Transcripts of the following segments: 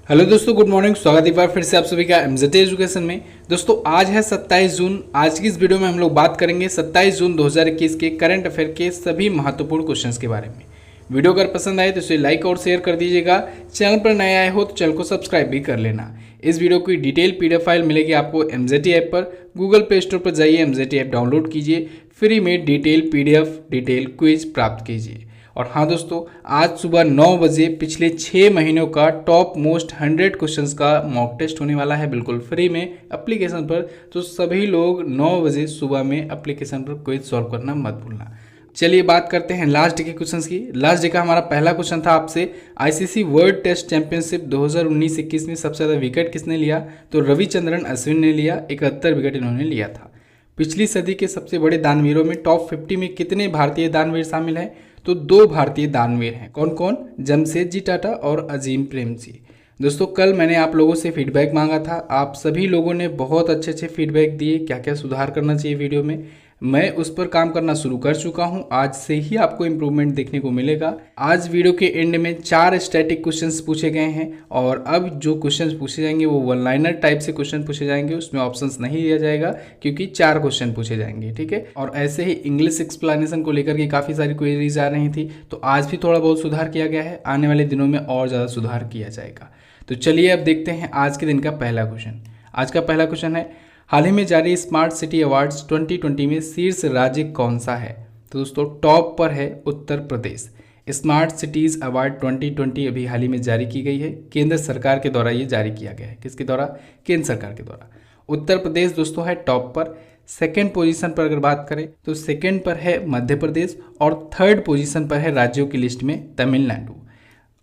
Hello दोस्तों, good morning. स्वागत है एक बार फिर से आप सभी का एमजेटी एजुकेशन में। दोस्तों आज है 27 जून। आज की इस वीडियो में हम लोग बात करेंगे 27 जून 2021 के करंट अफेयर के सभी महत्वपूर्ण क्वेश्चंस के बारे में। वीडियो अगर पसंद आए तो इसे लाइक और शेयर कर दीजिएगा। चैनल पर नए आए हो तो चैनल को सब्सक्राइब भी कर लेना। इस वीडियो की डिटेल पीडीएफ फाइल मिलेगी आपको एमजेटी ऐप पर। गूगल प्ले स्टोर पर जाइए, एमजेटी ऐप डाउनलोड कीजिए, फ्री में डिटेल पीडीएफ डिटेल क्विज प्राप्त कीजिए। और हाँ दोस्तों, आज सुबह 9 बजे पिछले 6 महीनों का टॉप मोस्ट 100 क्वेश्चंस का मॉक टेस्ट होने वाला है, बिल्कुल फ्री में एप्लीकेशन पर। तो सभी लोग 9 बजे सुबह में एप्लीकेशन पर क्विज सॉल्व करना मत भूलना। चलिए बात करते हैं लास्ट डे के क्वेश्चंस की। लास्ट डे का हमारा पहला क्वेश्चन था आपसे, आईसीसी वर्ल्ड टेस्ट चैंपियनशिप 2019-21 में सबसे ज़्यादा विकेट किसने लिया? तो रविचंद्रन अश्विन ने लिया, 71 विकेट इन्होंने लिया था। पिछली सदी के सबसे बड़े दानवीरों में टॉप 50 में कितने भारतीय दानवीर शामिल हैं? तो 2 भारतीय दानवीर हैं। कौन कौन? जमशेदजी टाटा और अजीम प्रेमजी। दोस्तों कल मैंने आप लोगों से फीडबैक मांगा था, आप सभी लोगों ने बहुत अच्छे अच्छे फीडबैक दिए, क्या क्या सुधार करना चाहिए वीडियो में। मैं उस पर काम करना शुरू कर चुका हूं। आज से ही आपको इम्प्रूवमेंट देखने को मिलेगा। आज वीडियो के एंड में 4 स्टैटिक क्वेश्चंस पूछे गए हैं और अब जो क्वेश्चंस पूछे जाएंगे वो वन लाइनर टाइप से क्वेश्चन पूछे जाएंगे, उसमें ऑप्शंस नहीं दिया जाएगा क्योंकि 4 क्वेश्चन पूछे जाएंगे, ठीक है। और ऐसे ही इंग्लिश एक्सप्लेनेशन को लेकर के काफ़ी सारी क्वेरीज आ रही थी, तो आज भी थोड़ा बहुत सुधार किया गया है। आने वाले दिनों में और ज़्यादा सुधार किया जाएगा। तो चलिए अब देखते हैं आज के दिन का पहला क्वेश्चन। आज का पहला क्वेश्चन है, हाल ही में जारी स्मार्ट सिटी अवार्ड्स 2020 में शीर्ष राज्य कौन सा है? तो दोस्तों टॉप पर है Uttar Pradesh. Smart cities award 2020 अभी हाल ही में जारी की गई है, केंद्र सरकार के द्वारा ये जारी किया गया है। किसके द्वारा? केंद्र सरकार के द्वारा। उत्तर प्रदेश दोस्तों है टॉप पर। सेकेंड पोजीशन पर अगर बात करें तो सेकेंड पर है मध्य प्रदेश और थर्ड पोजीशन पर है राज्यों की लिस्ट में तमिलनाडु।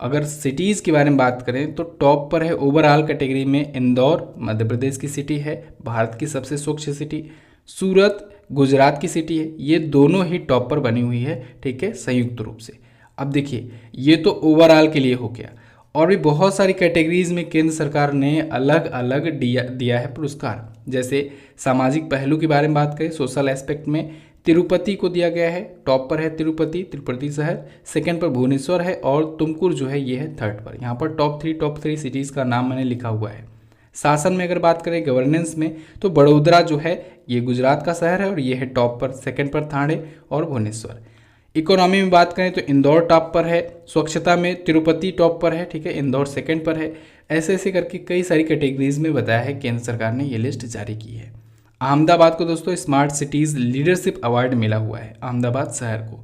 अगर सिटीज़ के बारे में बात करें तो टॉप पर है ओवरऑल कैटेगरी में इंदौर, मध्य प्रदेश की सिटी है, भारत की सबसे स्वच्छ सिटी। सूरत गुजरात की सिटी है। ये दोनों ही टॉप पर बनी हुई है, ठीक है, संयुक्त रूप से। अब देखिए, ये तो ओवरऑल के लिए हो गया, और भी बहुत सारी कैटेगरीज में केंद्र सरकार ने अलग अलग दिया है पुरस्कार। जैसे सामाजिक पहलू के बारे में बात करें, सोशल एस्पेक्ट में तिरुपति को दिया गया है, टॉप पर है तिरुपति शहर। सेकंड पर भुवनेश्वर है और तुमकुर जो है ये है थर्ड पर। यहाँ पर टॉप थ्री सिटीज़ का नाम मैंने लिखा हुआ है। शासन में अगर बात करें, गवर्नेंस में, तो बड़ोदरा जो है ये गुजरात का शहर है और ये है टॉप पर। सेकंड पर ठाणे और भुवनेश्वर। इकोनॉमी में बात करें तो इंदौर टॉप पर है। स्वच्छता में तिरुपति टॉप पर है, ठीक है, इंदौर सेकंड पर है। ऐसे ऐसे करके कई सारी कैटेगरीज में बताया है, केंद्र सरकार ने ये लिस्ट जारी की है। अहमदाबाद को दोस्तों स्मार्ट सिटीज़ लीडरशिप अवार्ड मिला हुआ है, अहमदाबाद शहर को।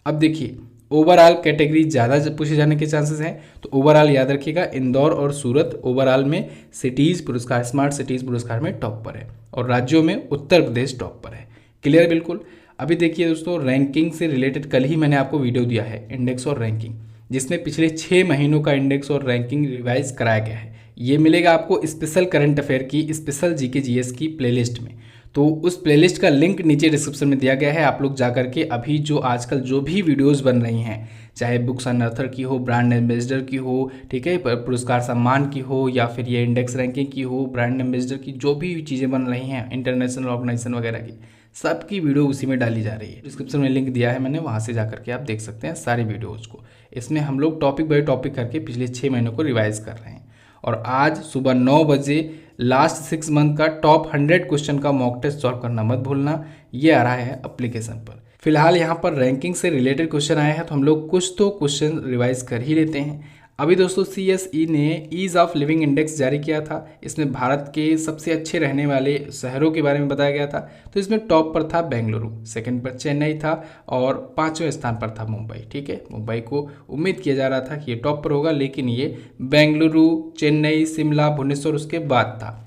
अब देखिए, ओवरऑल कैटेगरी ज़्यादा पूछे जाने के चांसेस हैं, तो ओवरऑल याद रखिएगा, इंदौर और सूरत ओवरऑल में सिटीज़ पुरस्कार, स्मार्ट सिटीज़ पुरस्कार में टॉप पर है, और राज्यों में उत्तर प्रदेश टॉप पर है। क्लियर बिल्कुल। अभी देखिए दोस्तों, रैंकिंग से रिलेटेड कल ही मैंने आपको वीडियो दिया है, इंडेक्स और रैंकिंग, जिसमें पिछले 6 महीनों का इंडेक्स और रैंकिंग रिवाइज कराया गया है। ये मिलेगा आपको स्पेशल करंट अफेयर की, स्पेशल जीके जीएस की प्लेलिस्ट में। तो उस प्लेलिस्ट का लिंक नीचे डिस्क्रिप्शन में दिया गया है। आप लोग जाकर के अभी जो आजकल जो भी वीडियोस बन रही हैं, चाहे बुक्स एंड ऑथर की हो, ब्रांड एम्बेसडर की हो, ठीक है, पुरस्कार सम्मान की हो, या फिर ये इंडेक्स रैंकिंग की हो, ब्रांड एम्बेसडर की, जो भी चीज़ें बन रही हैं इंटरनेशनल ऑर्गेनाइजेशन वगैरह की, सबकी वीडियो उसी में डाली जा रही है। डिस्क्रिप्शन में लिंक दिया है मैंने, वहाँ से जाकर के आप देख सकते हैं सारी वीडियोज़ को। इसमें हम लोग टॉपिक बाय टॉपिक करके पिछले 6 महीनों को रिवाइज कर रहे हैं। और आज सुबह 9 बजे लास्ट 6 मंथ का टॉप 100 क्वेश्चन का मॉक टेस्ट सॉल्व करना मत भूलना। ये आ रहा है एप्लीकेशन पर। फिलहाल यहाँ पर रैंकिंग से रिलेटेड क्वेश्चन आया है, तो हम लोग कुछ तो क्वेश्चन रिवाइज कर ही लेते हैं। अभी दोस्तों CSE ने ईज़ ऑफ लिविंग इंडेक्स जारी किया था। इसमें भारत के सबसे अच्छे रहने वाले शहरों के बारे में बताया गया था। तो इसमें टॉप पर था बेंगलुरु, सेकंड पर चेन्नई था और 5वें स्थान पर था मुंबई, ठीक है। मुंबई को उम्मीद किया जा रहा था कि ये टॉप पर होगा, लेकिन ये बेंगलुरु, चेन्नई, शिमला, भुवनेश्वर उसके बाद था।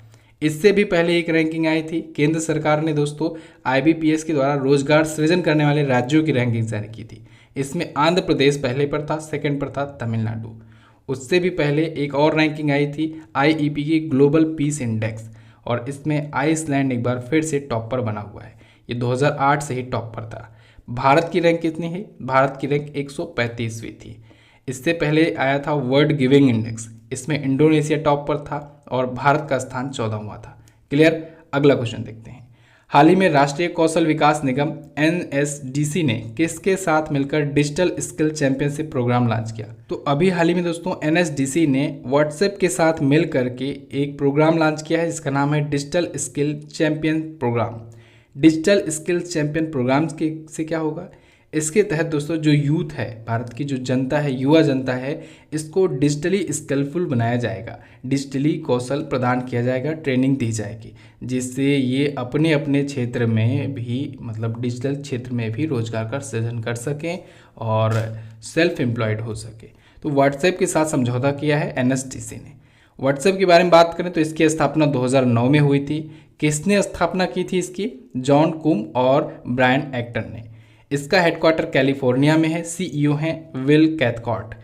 इससे भी पहले एक रैंकिंग आई थी, केंद्र सरकार ने दोस्तों IBPS के द्वारा रोजगार सृजन करने वाले राज्यों की रैंकिंग जारी की थी। इसमें आंध्र प्रदेश पहले पर था, सेकंड पर था तमिलनाडु। उससे भी पहले एक और रैंकिंग आई थी IEP की ग्लोबल पीस इंडेक्स, और इसमें आइसलैंड एक बार फिर से टॉप पर बना हुआ है। ये 2008 से ही टॉप पर था। भारत की रैंक कितनी है? भारत की रैंक 135वीं थी। इससे पहले आया था वर्ल्ड गिविंग इंडेक्स, इसमें इंडोनेशिया टॉप पर था और भारत का स्थान 14वां था। क्लियर। अगला क्वेश्चन देखते हैं। हाल ही में राष्ट्रीय कौशल विकास निगम NSDC ने किसके साथ मिलकर digital skill championship programme launch किया? तो अभी हाल ही में दोस्तों NSDC ने व्हाट्सएप के साथ मिल करके एक प्रोग्राम लॉन्च किया है जिसका नाम है digital skill champion programme. Digital skill champion programme के से क्या होगा? इसके तहत दोस्तों जो यूथ है, भारत की जो जनता है, युवा जनता है, इसको डिजिटली स्किलफुल बनाया जाएगा, डिजिटली कौशल प्रदान किया जाएगा, ट्रेनिंग दी जाएगी, जिससे ये अपने अपने क्षेत्र में भी मतलब डिजिटल क्षेत्र में भी रोजगार का सृजन कर सकें और सेल्फ एम्प्लॉयड हो सके। तो व्हाट्सएप के साथ समझौता किया है NSDC ने। व्हाट्सएप के बारे में बात करें तो इसकी स्थापना 2009 में हुई थी। किसने स्थापना की थी इसकी? जॉन कुम और ब्रायन एक्टन ने। इसका हेडक्वार्टर कैलिफोर्निया में है। CEO हैं विल कैथकार्ट।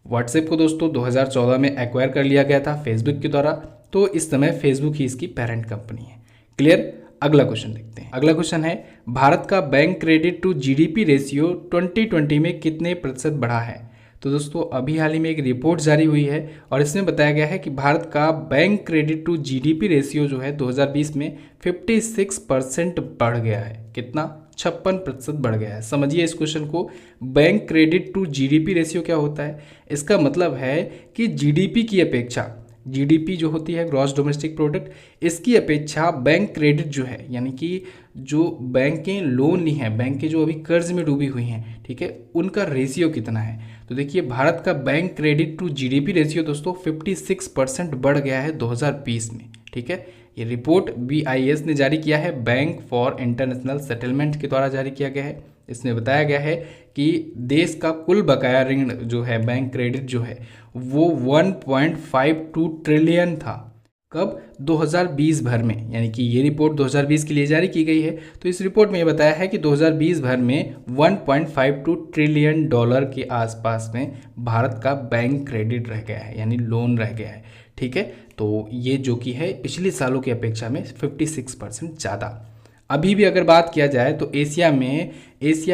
व्हाट्सएप को दोस्तों 2014 में एक्वायर कर लिया गया था फेसबुक के द्वारा, तो इस समय फेसबुक ही इसकी पेरेंट कंपनी है। क्लियर? अगला क्वेश्चन देखते हैं। अगला क्वेश्चन है, भारत का bank credit to GDP ratio 2020 में कितने प्रतिशत बढ़ा है? तो दोस्तों अभी हाल ही में एक रिपोर्ट जारी हुई है और इसमें बताया गया है कि भारत का bank credit to GDP ratio जो है 2020 में 56% बढ़ गया है। कितना? 56% बढ़ गया है। समझिए इस क्वेश्चन को। Bank credit to GDP ratio क्या होता है? इसका मतलब है कि GDP की अपेक्षा, GDP जो होती है ग्रॉस डोमेस्टिक प्रोडक्ट, इसकी अपेक्षा बैंक क्रेडिट जो है, यानी कि जो बैंकें लोन ली हैं, बैंकें जो अभी कर्ज में डूबी हुई हैं, ठीक है, उनका रेशियो कितना है? तो देखिए भारत का bank credit to GDP ratio दोस्तों 56% बढ़ गया है 2020 में। ठीक है, ये रिपोर्ट BIS ने जारी किया है, बैंक फॉर इंटरनेशनल सेटलमेंट के द्वारा जारी किया गया है। इसमें बताया गया है कि देश का कुल बकाया ऋण जो है, बैंक क्रेडिट जो है, वो 1.52 ट्रिलियन था। कब? 2020 भर में, यानी कि ये रिपोर्ट 2020 के लिए जारी की गई है। तो इस रिपोर्ट में ये बताया है कि 2020 भर में 1.52 ट्रिलियन डॉलर के आसपास में भारत का बैंक क्रेडिट रह गया है, यानी लोन रह गया है। ठीक है, तो ये जो कि है पिछले सालों की अपेक्षा में 56% ज़्यादा। अभी भी अगर बात किया जाए तो एशिया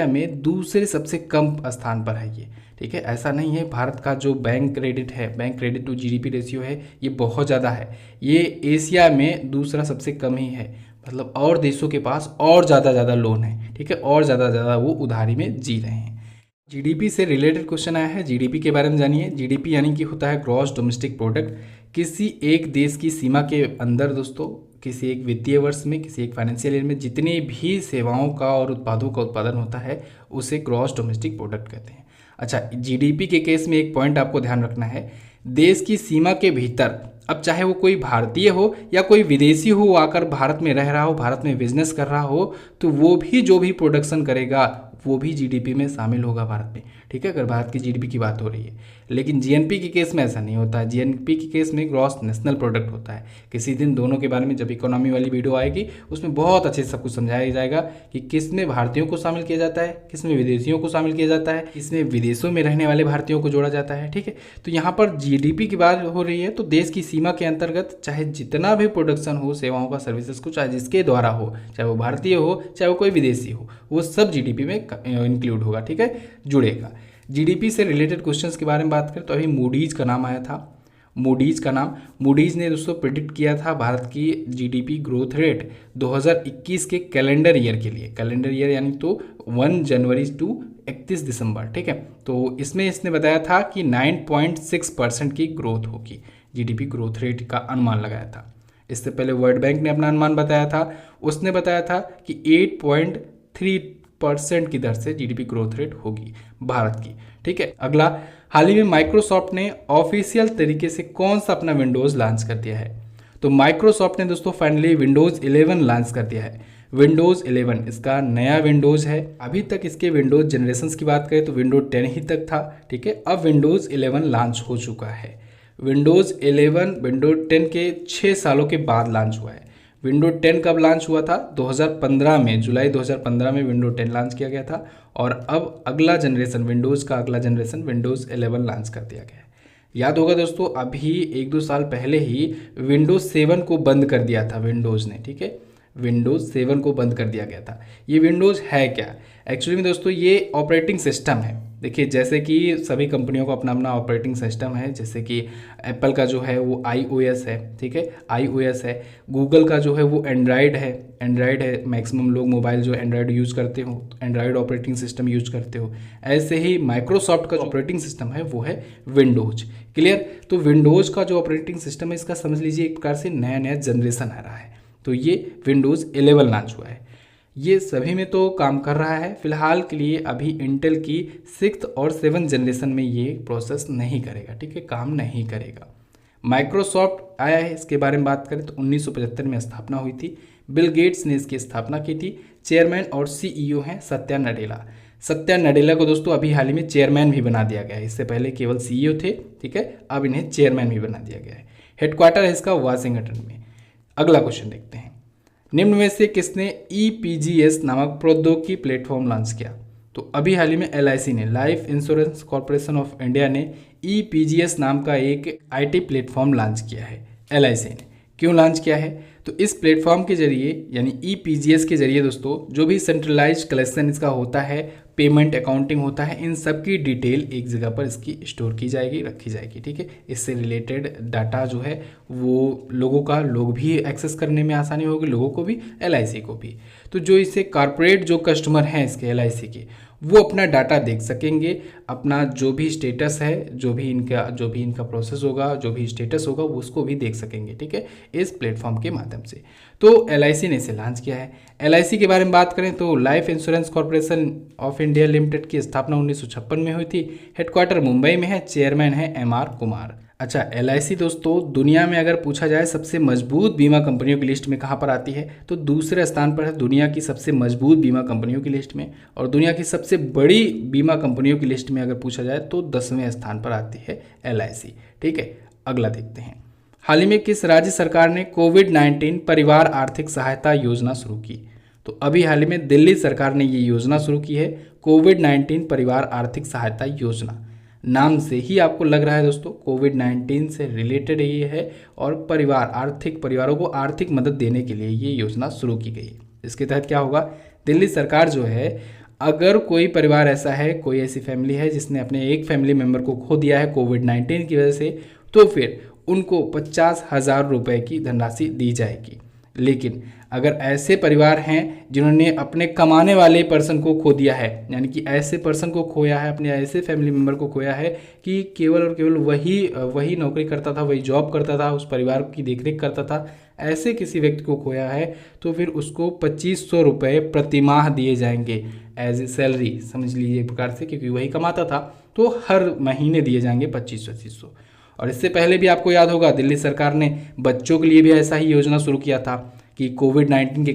में दूसरे सबसे कम स्थान पर है ये। ठीक है, ऐसा नहीं है, भारत का जो बैंक क्रेडिट है, bank credit to GDP ratio है, ये बहुत ज़्यादा है। ये एशिया में दूसरा सबसे कम ही है, मतलब और देशों के पास और ज़्यादा लोन है। ठीक है, और ज़्यादा वो उधारी में जी रहे हैं। GDP से रिलेटेड क्वेश्चन आया है, GDP के बारे में जानिए। GDP यानी कि होता है ग्रॉस डोमेस्टिक प्रोडक्ट। किसी एक देश की सीमा के अंदर दोस्तों, किसी एक वित्तीय वर्ष में, किसी एक फाइनेंशियल ईयर में जितनी भी सेवाओं का और उत्पादों का उत्पादन होता है उसे ग्रॉस डोमेस्टिक प्रोडक्ट कहते हैं। अच्छा, GDP के केस में एक पॉइंट आपको ध्यान रखना है, देश की सीमा के भीतर, अब चाहे वो कोई भारतीय हो या कोई विदेशी हो, आकर भारत में रह रहा हो, भारत में बिजनेस कर रहा हो, तो वो भी जो भी प्रोडक्शन करेगा वो भी GDP में शामिल होगा भारत में। ठीक है, अगर भारत की GDP की बात हो रही है। लेकिन GNP के केस में ऐसा नहीं होता है। GNP के केस में ग्रॉस नेशनल प्रोडक्ट होता है। किसी दिन दोनों के बारे में जब इकोनॉमी वाली वीडियो आएगी उसमें बहुत अच्छे से सब कुछ समझाया जाएगा कि किस में भारतीयों को शामिल किया जाता है, किस में विदेशियों को शामिल किया जाता है, किसमें विदेशों में रहने वाले भारतीयों को जोड़ा जाता है। ठीक है, तो यहाँ पर GDP की बात हो रही है, तो देश की सीमा के अंतर्गत चाहे जितना भी प्रोडक्शन हो, सेवाओं का, सर्विसेज को, चाहे जिसके द्वारा हो, चाहे वो भारतीय हो, चाहे वो कोई विदेशी हो, वो सब GDP में इंक्लूड होगा। ठीक है, जुड़ेगा। GDP से रिलेटेड क्वेश्चंस के बारे में बात करें तो अभी मूडीज का नाम आया था। मूडीज ने दोस्तों प्रिडिक्ट किया था भारत की GDP ग्रोथ रेट 2021 के कैलेंडर ईयर के लिए। कैलेंडर ईयर यानी तो 1 जनवरी टू 31 दिसंबर। ठीक है, तो इसमें इसने बताया था कि 9.6% की ग्रोथ होगी। GDP ग्रोथ रेट का अनुमान लगाया था। इससे पहले वर्ल्ड बैंक ने अपना अनुमान बताया था, उसने बताया था कि 8.3% की दर से GDP ग्रोथ रेट होगी भारत की। ठीक है, अगला, हाल ही में माइक्रोसॉफ्ट ने ऑफिशियल तरीके से कौन सा अपना विंडोज़ लॉन्च कर दिया है? तो माइक्रोसॉफ्ट ने दोस्तों फाइनली विंडोज़ 11 लॉन्च कर दिया है। विंडोज़ 11 इसका नया विंडोज़ है। अभी तक इसके विंडोज़ जनरेशन्स की बात करें तो विंडोज 10 ही तक था। ठीक है, अब विंडोज़ 11 लॉन्च हो चुका है। विंडोज़ 11 विंडोज 10 के 6 सालों के बाद लॉन्च हुआ है। विंडोज 10 कब लॉन्च हुआ था? 2015 में, जुलाई 2015 में विंडोज 10 लॉन्च किया गया था और अब अगला जनरेशन, विंडोज़ का अगला जनरेशन विंडोज़ 11 लॉन्च कर दिया गया है। याद होगा दोस्तों, अभी 1-2 साल पहले ही विंडोज़ 7 को बंद कर दिया था विंडोज़ ने। ठीक है, विंडोज़ 7 को बंद कर दिया गया था। ये विंडोज़ है क्या? एक्चुअली में दोस्तों ये ऑपरेटिंग सिस्टम है। देखिए जैसे कि सभी कंपनियों का अपना अपना ऑपरेटिंग सिस्टम है, जैसे कि एप्पल का जो है वो iOS है, ठीक है, iOS है। गूगल का जो है वो एंड्रॉयड है। मैक्सिमम लोग मोबाइल जो एंड्रॉयड यूज़ करते हो, एंड्रॉयड ऑपरेटिंग सिस्टम यूज करते हो। ऐसे ही माइक्रोसॉफ्ट का जो ऑपरेटिंग सिस्टम है वो है विंडोज। क्लियर। तो विंडोज का जो ऑपरेटिंग सिस्टम है, इसका समझ लीजिए एक प्रकार से नया नया जनरेशन आ रहा है। तो ये विंडोज़ 11 लॉन्च हुआ है। ये सभी में तो काम कर रहा है। फिलहाल के लिए अभी इंटेल की 6th और 7th जनरेशन में ये प्रोसेस नहीं करेगा, ठीक है, काम नहीं करेगा। माइक्रोसॉफ्ट आया है, इसके बारे में बात करें तो 1975 में स्थापना हुई थी। बिल गेट्स ने इसकी स्थापना की थी। चेयरमैन और सीईओ हैं सत्या नडेला। सत्या नडेला को दोस्तों अभी हाल ही में चेयरमैन भी बना दिया गया है। इससे पहले केवल सीईओ थे, ठीक है, अब इन्हें चेयरमैन भी बना दिया गया है। हेडक्वार्टर है इसका वाशिंगटन में। अगला क्वेश्चन देखते हैं, निम्न में से किसने EPGS नामक प्रौद्योगिकी प्लेटफॉर्म लॉन्च किया? तो अभी हाल ही में LIC ने, life insurance corporation of India ने EPGS नाम का एक IT प्लेटफॉर्म लॉन्च किया है। LIC ने क्यों लॉन्च किया है? तो इस प्लेटफॉर्म के जरिए यानी EPGS के जरिए दोस्तों जो भी सेंट्रलाइज कलेक्शन इसका होता है, पेमेंट अकाउंटिंग होता है, इन सब की डिटेल एक जगह पर इसकी स्टोर की जाएगी, रखी जाएगी, ठीक है। इससे रिलेटेड डाटा जो है वो लोग भी एक्सेस करने में आसानी होगी, लोगों को भी, LIC को भी। तो जो इसे कॉर्पोरेट जो कस्टमर हैं इसके LIC के, वो अपना डाटा देख सकेंगे, अपना जो भी स्टेटस है, जो भी इनका प्रोसेस होगा, जो भी स्टेटस होगा वो उसको भी देख सकेंगे, ठीक है, इस प्लेटफॉर्म के माध्यम से। तो LIC ने इसे लॉन्च किया है। LIC के बारे में बात करें तो life insurance corporation of India limited की स्थापना 1956 में हुई थी। हेडक्वार्टर मुंबई में है। चेयरमैन है MR कुमार। अच्छा, LIC दोस्तों दुनिया में अगर पूछा जाए सबसे मजबूत बीमा कंपनियों की लिस्ट में कहाँ पर आती है, तो दूसरे स्थान पर है दुनिया की सबसे मजबूत बीमा कंपनियों की लिस्ट में। और दुनिया की सबसे बड़ी बीमा कंपनियों की लिस्ट में अगर पूछा जाए तो 10वें स्थान पर आती है LIC, ठीक है। अगला देखते हैं, हाल ही में किस राज्य सरकार ने कोविड-19 परिवार आर्थिक सहायता योजना शुरू की? तो अभी हाल ही में दिल्ली सरकार ने ये योजना शुरू की है, कोविड-19 परिवार आर्थिक सहायता योजना। नाम से ही आपको लग रहा है दोस्तों कोविड-19 से रिलेटेड ये है, और परिवारों को आर्थिक मदद देने के लिए ये योजना शुरू की गई। इसके तहत क्या होगा, दिल्ली सरकार जो है, अगर कोई परिवार ऐसा है, कोई ऐसी फैमिली है जिसने अपने एक फैमिली मेम्बर को खो दिया है कोविड-19 की वजह से, तो फिर उनको 50,000 रुपये की धनराशि दी जाएगी। लेकिन अगर ऐसे परिवार हैं जिन्होंने अपने कमाने वाले पर्सन को खो दिया है, यानी कि ऐसे पर्सन को खोया है, अपने ऐसे फैमिली मेम्बर को खोया है कि केवल और केवल वही नौकरी करता था, वही जॉब करता था, उस परिवार की देखरेख करता था, ऐसे किसी व्यक्ति को खोया है, तो फिर उसको 2500 रुपये प्रतिमाह दिए जाएंगे एज ए सैलरी, समझ लीजिए एक प्रकार से, क्योंकि वही कमाता था, तो हर महीने दिए जाएंगे 2500। और इससे पहले भी आपको याद होगा दिल्ली सरकार ने बच्चों के लिए भी ऐसा ही योजना शुरू किया था कि कोविड-19 के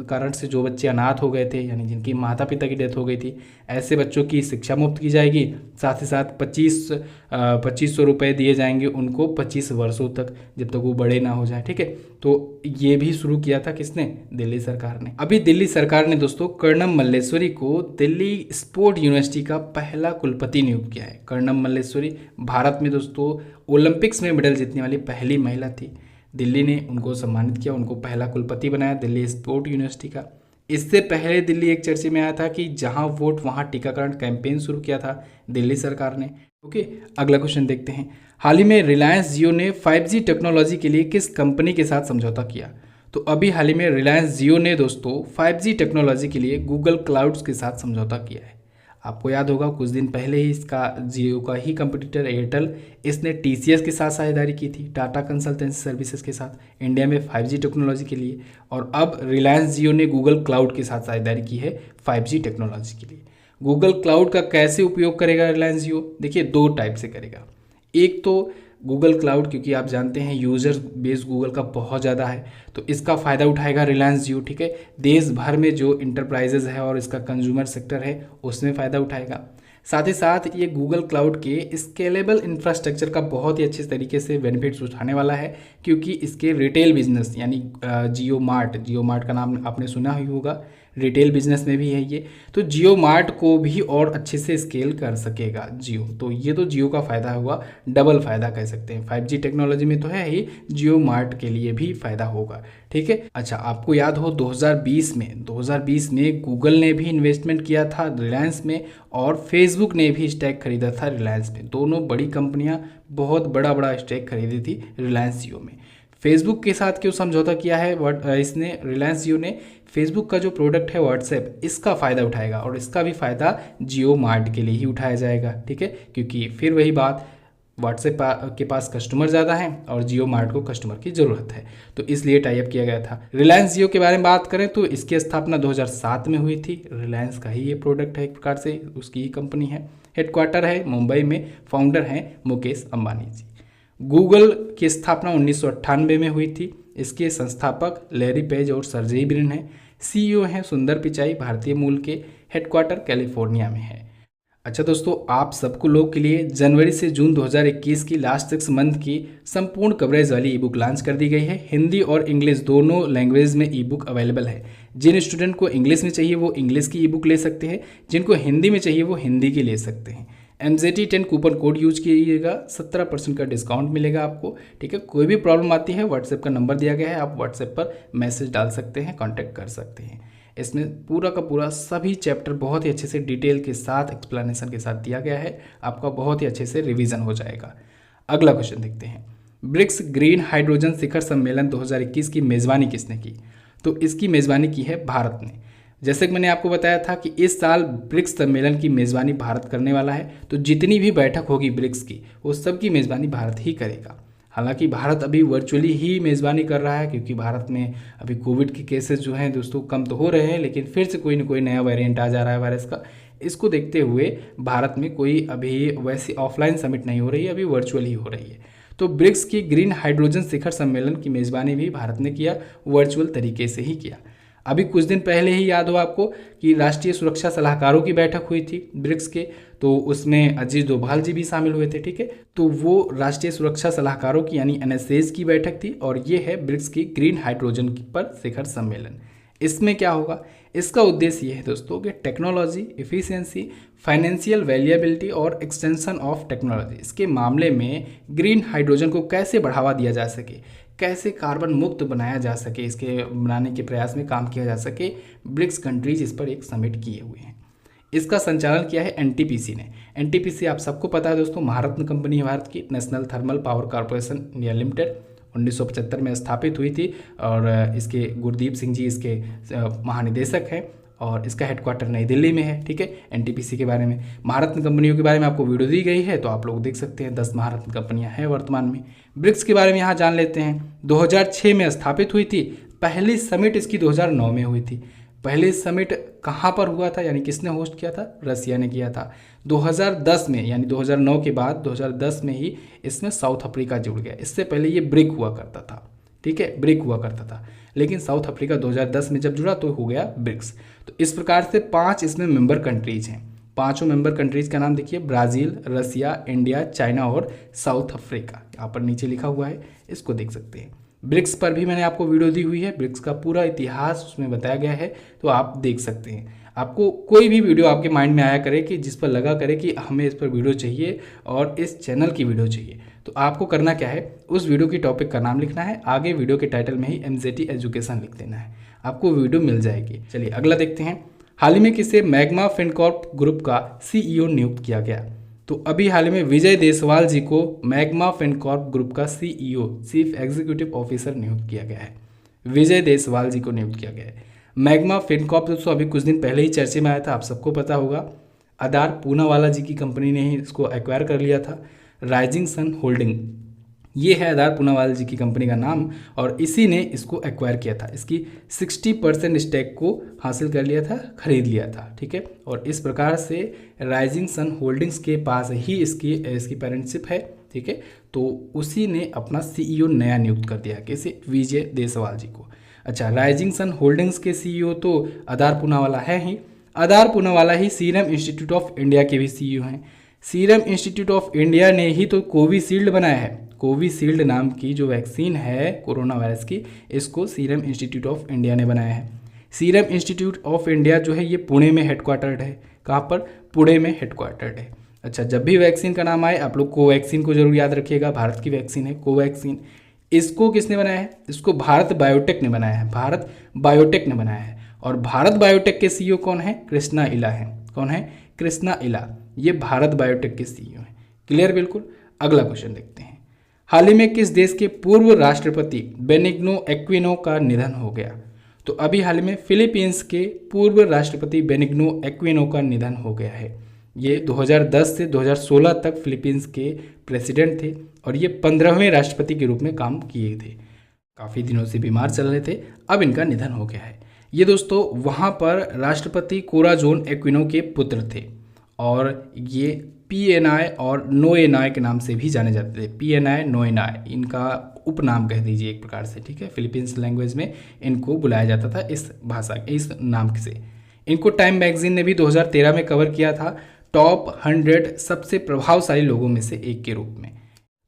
कारण से जो बच्चे अनाथ हो गए थे, यानी जिनकी माता पिता की डेथ हो गई थी, ऐसे बच्चों की शिक्षा मुफ्त की जाएगी। साथ ही साथ 2500 रुपये दिए जाएंगे उनको 25 वर्षों तक, जब तक वो बड़े ना हो जाए, ठीक है। तो ये भी शुरू किया था किसने, दिल्ली सरकार ने। अभी दिल्ली सरकार ने दोस्तों कर्णम मल्लेश्वरी को दिल्ली स्पोर्ट यूनिवर्सिटी का पहला कुलपति नियुक्त किया है। कर्णम मल्लेश्वरी भारत में दोस्तों ओलंपिक्स में मेडल जीतने वाली पहली महिला थी। दिल्ली ने उनको सम्मानित किया, उनको पहला कुलपति बनाया दिल्ली स्पोर्ट यूनिवर्सिटी का। इससे पहले दिल्ली एक चर्चे में आया था कि जहां वोट वहां टीकाकरण कैंपेन शुरू किया था दिल्ली सरकार ने। ओके, अगला क्वेश्चन देखते हैं, हाल ही में रिलायंस जियो ने 5G टेक्नोलॉजी के लिए किस कंपनी के साथ समझौता किया? तो अभी हाल ही में रिलायंस जियो ने दोस्तों 5G टेक्नोलॉजी के लिए गूगल क्लाउड्स के साथ समझौता किया है। आपको याद होगा कुछ दिन पहले ही इसका जियो का ही कंपटीटर एयरटेल, इसने TCS के साथ साझेदारी की थी, टाटा कंसल्टेंसी सर्विसेज के साथ, इंडिया में 5G टेक्नोलॉजी के लिए। और अब रिलायंस जियो ने गूगल क्लाउड के साथ साझेदारी की है 5G टेक्नोलॉजी के लिए। गूगल क्लाउड का कैसे उपयोग करेगा रिलायंस जियो? देखिए 2 टाइप से करेगा। एक तो गूगल क्लाउड, क्योंकि आप जानते हैं यूजर बेस गूगल का बहुत ज़्यादा है, तो इसका फ़ायदा उठाएगा रिलायंस जियो, ठीक है। देश भर में जो इंटरप्राइजेज है और इसका कंज्यूमर सेक्टर है उसमें फ़ायदा उठाएगा। साथ ही साथ ये गूगल क्लाउड के स्केलेबल इंफ्रास्ट्रक्चर का बहुत ही अच्छे तरीके से बेनिफिट्स उठाने वाला है, क्योंकि इसके रिटेल बिजनेस यानी जियो मार्ट का नाम आपने सुना ही होगा। रिटेल बिजनेस में भी है ये। तो जियो मार्ट को भी और अच्छे से स्केल कर सकेगा जियो। तो ये तो जियो का फ़ायदा हुआ, डबल फ़ायदा कह सकते हैं। 5G टेक्नोलॉजी में तो है ही, जियो मार्ट के लिए भी फ़ायदा होगा। ठीक है। अच्छा, आपको याद हो 2020 में गूगल ने भी इन्वेस्टमेंट किया था रिलायंस में, और फेसबुक ने भी स्टैक खरीदा था रिलायंस में। दोनों बड़ी कंपनियां बहुत बड़ा बड़ा स्टैक खरीदी थी रिलायंस जियो में। फेसबुक के साथ क्यों समझौता किया है इसने, रिलायंस जियो ने? फेसबुक का जो प्रोडक्ट है व्हाट्सएप, इसका फ़ायदा उठाएगा और इसका भी फ़ायदा जियो मार्ट के लिए ही उठाया जाएगा। ठीक है, क्योंकि फिर वही बात, व्हाट्सएप के पास कस्टमर ज़्यादा हैं और जियो मार्ट को कस्टमर की ज़रूरत है, तो इसलिए टाइप किया गया था। रिलायंस जियो के बारे में बात करें तो इसकी स्थापना 2007 में हुई थी। रिलायंस का ही ये प्रोडक्ट है, एक प्रकार से उसकी ही कंपनी है। हेडक्वार्टर है मुंबई में, फाउंडर हैं मुकेश अंबानी जी। गूगल की स्थापना 1998 में हुई थी। इसके संस्थापक लैरी पेज और सर्जेई ब्रिन हैं। सीईओ हैं सुंदर पिचाई, भारतीय मूल के, हेडक्वार्टर कैलिफोर्निया में है। अच्छा दोस्तों, आप सबको लोग के लिए जनवरी से जून 2021 की लास्ट 6 मंथ की संपूर्ण कवरेज वाली ई बुक लॉन्च कर दी गई है। हिंदी और इंग्लिश दोनों लैंग्वेज में ई बुक अवेलेबल है। जिन स्टूडेंट को इंग्लिश में चाहिए वो इंग्लिश की ई बुक ले सकते हैं, जिनको हिंदी में चाहिए वो हिंदी की ले सकते हैं। MZT10 कूपन कोड यूज कीजिएगा, 17% का डिस्काउंट मिलेगा आपको। ठीक है, कोई भी प्रॉब्लम आती है व्हाट्सएप का नंबर दिया गया है, आप व्हाट्सएप पर मैसेज डाल सकते हैं, कॉन्टैक्ट कर सकते हैं। इसमें पूरा का पूरा सभी चैप्टर बहुत ही अच्छे से डिटेल के साथ, एक्सप्लेनेशन के साथ दिया गया है। आपका बहुत ही अच्छे से रिवीजन हो जाएगा। अगला क्वेश्चन देखते हैं। ब्रिक्स ग्रीन हाइड्रोजन शिखर सम्मेलन 2021 की मेज़बानी किसने की? तो इसकी मेज़बानी की है भारत ने। जैसे कि मैंने आपको बताया था कि इस साल ब्रिक्स सम्मेलन की मेज़बानी भारत करने वाला है, तो जितनी भी बैठक होगी ब्रिक्स की वो सब की मेज़बानी भारत ही करेगा। हालांकि भारत अभी वर्चुअली ही मेज़बानी कर रहा है, क्योंकि भारत में अभी कोविड के केसेस जो हैं दोस्तों कम तो हो रहे हैं, लेकिन फिर से कोई ना कोई नया वेरिएंट आ जा रहा है वायरस का। इसको देखते हुए भारत में कोई अभी वैसी ऑफलाइन समिट नहीं हो रही है, अभी वर्चुअल ही हो रही है। तो ब्रिक्स की ग्रीन हाइड्रोजन शिखर सम्मेलन की मेज़बानी भी भारत ने किया, वर्चुअल तरीके से ही किया। अभी कुछ दिन पहले ही याद हो आपको कि राष्ट्रीय सुरक्षा सलाहकारों की बैठक हुई थी ब्रिक्स के, तो उसमें अजीत डोभाल जी भी शामिल हुए थे। ठीक है, तो वो राष्ट्रीय सुरक्षा सलाहकारों की यानी NSAs की बैठक थी, और ये है ब्रिक्स की ग्रीन हाइड्रोजन पर शिखर सम्मेलन। इसमें क्या होगा? इसका उद्देश्य ये है दोस्तों कि टेक्नोलॉजी, इफिशियंसी, फाइनेंशियल वैल्यूएबिलिटी और एक्सटेंशन ऑफ टेक्नोलॉजी, इसके मामले में ग्रीन हाइड्रोजन को कैसे बढ़ावा दिया जा सके, कैसे कार्बन मुक्त बनाया जा सके, इसके बनाने के प्रयास में काम किया जा सके। ब्रिक्स कंट्रीज इस पर एक समिट किए हुए हैं। इसका संचालन किया है NTPC ने। NTPC आप सबको पता है दोस्तों, महारत्न कंपनी है भारत की, national thermal power corporation India limited, 1975 में स्थापित हुई थी, और इसके गुरदीप सिंह जी इसके महानिदेशक हैं, और इसका हेडक्वार्टर नई दिल्ली में है। ठीक है, NTPC के बारे में, महारत्न कंपनियों के बारे में आपको वीडियो दी गई है, तो आप लोग देख सकते हैं। 10 महारत्न कंपनियां हैं वर्तमान में। ब्रिक्स के बारे में यहाँ जान लेते हैं। 2006 में स्थापित हुई थी। पहली समिट इसकी 2009 में हुई थी। पहली समिट कहाँ पर हुआ था, यानी किसने होस्ट किया था? रसिया ने किया था। 2010 में, यानी 2009 के बाद 2010 में ही इसमें साउथ अफ्रीका जुड़ गया। इससे पहले ये ब्रिक हुआ करता था। ठीक है, ब्रिक हुआ करता था, लेकिन साउथ अफ्रीका 2010 में जब जुड़ा तो हो गया ब्रिक्स। तो इस प्रकार से 5 इसमें मेंबर कंट्रीज हैं। 5 मेंबर कंट्रीज का नाम देखिए, ब्राज़ील, रसिया, इंडिया, चाइना और साउथ अफ्रीका। यहाँ पर नीचे लिखा हुआ है, इसको देख सकते हैं। ब्रिक्स पर भी मैंने आपको वीडियो दी हुई है, ब्रिक्स का पूरा इतिहास उसमें बताया गया है, तो आप देख सकते हैं। आपको कोई भी वीडियो आपके माइंड में आया करे कि जिस पर लगा करे कि हमें इस पर वीडियो चाहिए और इस चैनल की वीडियो चाहिए, तो आपको करना क्या है, उस वीडियो की टॉपिक का नाम लिखना है, आगे वीडियो के टाइटल में ही MZT एजुकेशन लिख देना है, आपको वीडियो मिल जाएगी। चलिए अगला देखते हैं। हाल ही में किसे मैग्मा फिनकॉर्प ग्रुप का CEO नियुक्त किया गया? तो अभी हाल ही में विजय देसवाल जी को मैग्मा फिनकॉर्प ग्रुप का CEO, चीफ एग्जीक्यूटिव ऑफिसर नियुक्त किया गया है। विजय देसवाल जी को नियुक्त किया गया है। मैग्मा फिनकॉर्प दोस्तों अभी कुछ दिन पहले ही चर्चे में आया था, आप सबको पता होगा। आधार पूनावाला जी की कंपनी ने ही इसको एक्वायर कर लिया था। राइजिंग सन होल्डिंग, ये है आधार पूनावाला जी की कंपनी का नाम, और इसी ने इसको एक्वायर किया था। इसकी 60% स्टेक को हासिल कर लिया था, खरीद लिया था। ठीक है, और इस प्रकार से राइजिंग सन होल्डिंग्स के पास ही इसकी पेरेंटशिप है। ठीक है, तो उसी ने अपना CEO नया नियुक्त कर दिया, कैसे? विजय देसवाल जी को। अच्छा, राइजिंग सन होल्डिंग्स के CEO तो आधार पूनावाला है ही। आधार पूनावाला ही सीरम इंस्टीट्यूट ऑफ इंडिया के भी CEO हैं। सीरम इंस्टीट्यूट ऑफ इंडिया ने ही तो कोविशील्ड बनाया है। कोविशील्ड नाम की जो वैक्सीन है कोरोना वायरस की, इसको सीरम इंस्टीट्यूट ऑफ इंडिया ने बनाया है। सीरम इंस्टीट्यूट ऑफ इंडिया जो है ये पुणे में हेडक्वार्टर्ड है। कहाँ पर? पुणे में हेडक्वार्टर्ड है। अच्छा, जब भी वैक्सीन का नाम आए आप लोग कोवैक्सीन को जरूर याद रखिएगा, भारत की वैक्सीन है कोवैक्सीन। इसको किसने बनाया है? इसको भारत बायोटेक ने बनाया है, भारत बायोटेक ने बनाया है। और भारत बायोटेक के सीईओ कौन है? कृष्णा इला है। कौन है? कृष्णा इला, ये भारत बायोटेक के सीईओ हैं। क्लियर बिल्कुल। अगला क्वेश्चन देखते हैं। हाल ही में किस देश के पूर्व राष्ट्रपति बेनिग्नो एक्विनो का निधन हो गया? तो अभी हाल ही में फिलीपींस के पूर्व राष्ट्रपति बेनिग्नो एक्विनो का निधन हो गया है। ये 2010 से 2016 तक फिलीपींस के प्रेसिडेंट थे और ये 15वें राष्ट्रपति के रूप में काम किए थे। काफ़ी दिनों से बीमार चल रहे थे, अब इनका निधन हो गया है। ये दोस्तों वहाँ पर राष्ट्रपति कोराजोन एक्विनो के पुत्र थे और ये PNI और नोएनाय के नाम से भी जाने जाते थे। PNI नोएनाय इनका उपनाम कह दीजिए एक प्रकार से, ठीक है। फिलीपींस लैंग्वेज में इनको बुलाया जाता था इस भाषा, इस नाम से। इनको टाइम मैगजीन ने भी 2013 में कवर किया था टॉप 100 सबसे प्रभावशाली लोगों में से एक के रूप में।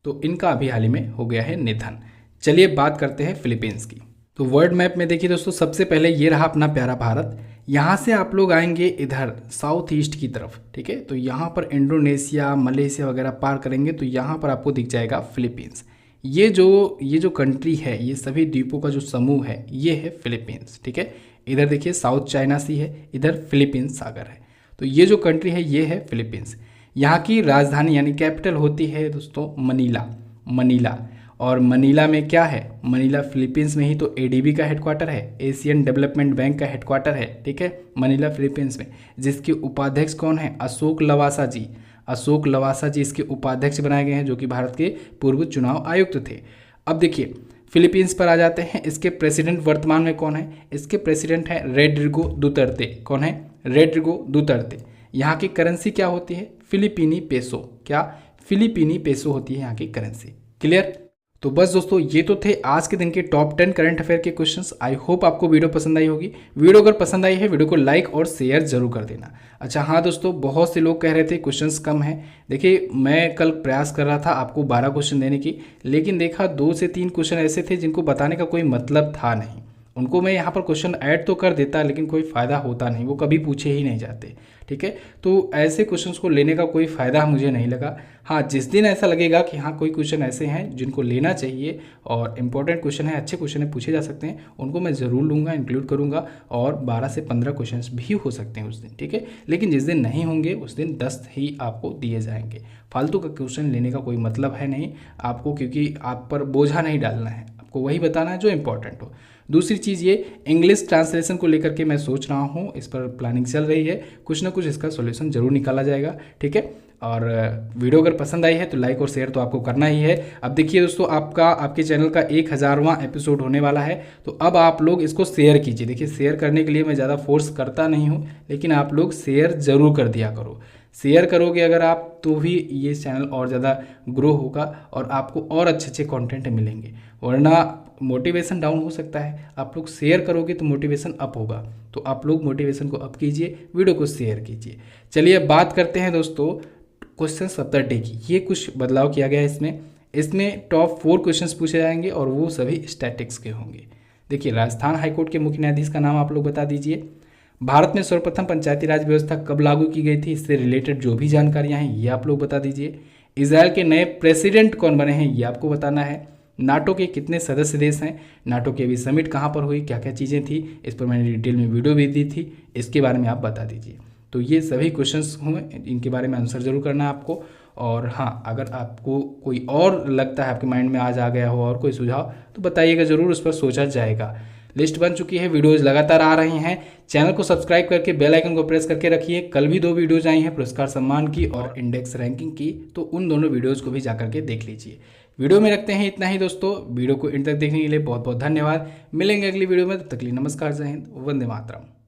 तो इनका अभी हाल ही में हो गया है निधन। चलिए बात करते हैं फिलीपींस की। तो वर्ल्ड मैप में देखिए दोस्तों, सबसे पहले ये रहा अपना प्यारा भारत। यहाँ से आप लोग आएंगे इधर साउथ ईस्ट की तरफ, ठीक है। तो यहाँ पर इंडोनेशिया, मलेशिया वगैरह पार करेंगे तो यहाँ पर आपको दिख जाएगा फिलीपींस। ये जो कंट्री है, ये सभी द्वीपों का जो समूह है, ये है फिलीपींस, ठीक है। इधर देखिए साउथ चाइना सी है, इधर फिलीपींस सागर है। तो ये जो कंट्री है ये है फिलीपींस। यहाँ की राजधानी यानी कैपिटल होती है दोस्तों मनीला। और मनीला में क्या है? मनीला फिलीपींस में ही तो ADB का हेडक्वार्टर है, एशियन डेवलपमेंट बैंक का हेडक्वार्टर है, ठीक है, मनीला फिलीपींस में। जिसके उपाध्यक्ष कौन है? अशोक लवासा जी इसके उपाध्यक्ष बनाए गए हैं, जो कि भारत के पूर्व चुनाव आयुक्त थे। अब देखिए फिलीपींस पर आ जाते हैं। इसके प्रेसिडेंट वर्तमान में कौन है? इसके प्रेसिडेंट है रोड्रिगो दुतर्ते। कौन है? Rodrigo Duterte. यहाँ की करेंसी क्या होती है? Philippine peso. क्या? फिलीपीनी पेसो होती है यहाँ की करेंसी। क्लियर? तो बस दोस्तों ये तो थे आज के दिन के टॉप 10 करंट अफेयर के क्वेश्चंस। आई होप आपको वीडियो पसंद आई होगी। वीडियो अगर पसंद आई है, वीडियो को लाइक और शेयर जरूर कर देना। अच्छा हाँ दोस्तों, बहुत से लोग कह रहे थे क्वेश्चंस कम हैं। देखिए मैं कल प्रयास कर रहा था आपको 12 क्वेश्चन देने की, लेकिन देखा 2 से 3 क्वेश्चन ऐसे थे जिनको बताने का कोई मतलब था नहीं। उनको मैं यहाँ पर क्वेश्चन ऐड तो कर देता, लेकिन कोई फ़ायदा होता नहीं, वो कभी पूछे ही नहीं जाते, ठीक है। तो ऐसे क्वेश्चंस को लेने का कोई फ़ायदा मुझे नहीं लगा। हाँ, जिस दिन ऐसा लगेगा कि हाँ कोई क्वेश्चन ऐसे हैं जिनको लेना चाहिए और इंपॉर्टेंट क्वेश्चन है, अच्छे क्वेश्चन है, पूछे जा सकते हैं, उनको मैं ज़रूर लूँगा, इंक्लूड करूँगा। और 12 से 15 क्वेश्चन भी हो सकते हैं उस दिन, ठीक है। लेकिन जिस दिन नहीं होंगे उस दिन 10 ही आपको दिए जाएंगे। फालतू का क्वेश्चन लेने का कोई मतलब है नहीं आपको, क्योंकि आप पर बोझा नहीं डालना है, आपको वही बताना है जो इंपॉर्टेंट हो। दूसरी चीज़ ये इंग्लिश ट्रांसलेशन को लेकर के मैं सोच रहा हूँ, इस पर प्लानिंग चल रही है, कुछ ना कुछ इसका सॉल्यूशन जरूर निकाला जाएगा, ठीक है। और वीडियो अगर पसंद आई है तो लाइक और शेयर तो आपको करना ही है। अब देखिए दोस्तों, आपके चैनल का 1000वां एपिसोड होने वाला है, तो अब आप लोग इसको शेयर कीजिए। देखिए शेयर करने के लिए मैं ज़्यादा फोर्स करता नहीं हूँ, लेकिन आप लोग शेयर ज़रूर कर दिया करो। शेयर करोगे अगर आप, तो भी ये चैनल और ज़्यादा ग्रो होगा और आपको और अच्छे कंटेंट मिलेंगे, वरना मोटिवेशन डाउन हो सकता है। आप लोग शेयर करोगे तो मोटिवेशन अप होगा, तो आप लोग मोटिवेशन को अप कीजिए, वीडियो को शेयर कीजिए। चलिए अब बात करते हैं दोस्तों क्वेश्चन सप्ताह डे की। ये कुछ बदलाव किया गया है इसमें टॉप 4 क्वेश्चंस पूछे जाएंगे और वो सभी स्टैटिक्स के होंगे। देखिए राजस्थान हाईकोर्ट के मुख्य न्यायाधीश का नाम आप लोग बता दीजिए। भारत में सर्वप्रथम पंचायती राज व्यवस्था कब लागू की गई थी, इससे रिलेटेड जो भी जानकारियां हैं ये आप लोग बता दीजिए। इजराइल के नए प्रेसिडेंट कौन बने हैं ये आपको बताना है। नाटो के कितने सदस्य देश हैं, नाटो की अभी समिट कहाँ पर हुई, क्या क्या चीज़ें थी, इस पर मैंने डिटेल में वीडियो भी दी थी, इसके बारे में आप बता दीजिए। तो ये सभी क्वेश्चंस हुए, इनके बारे में आंसर जरूर करना है आपको। और हाँ, अगर आपको कोई और लगता है, आपके माइंड में आज आ गया हो और कोई सुझाव, तो बताइएगा ज़रूर, उस पर सोचा जाएगा। लिस्ट बन चुकी है, वीडियोज़ लगातार आ रही हैं। चैनल को सब्सक्राइब करके बेल आइकन को प्रेस करके रखिए। कल भी 2 वीडियोज़ आई हैं, पुरस्कार सम्मान की और इंडेक्स रैंकिंग की, तो उन दोनों वीडियोज़ को भी जाकर के देख लीजिए। वीडियो में रखते हैं इतना ही दोस्तों। वीडियो को इन तक देखने के लिए बहुत बहुत धन्यवाद। मिलेंगे अगली वीडियो में, तब तक के लिए नमस्कार, जय हिंद, वंदे मातरम।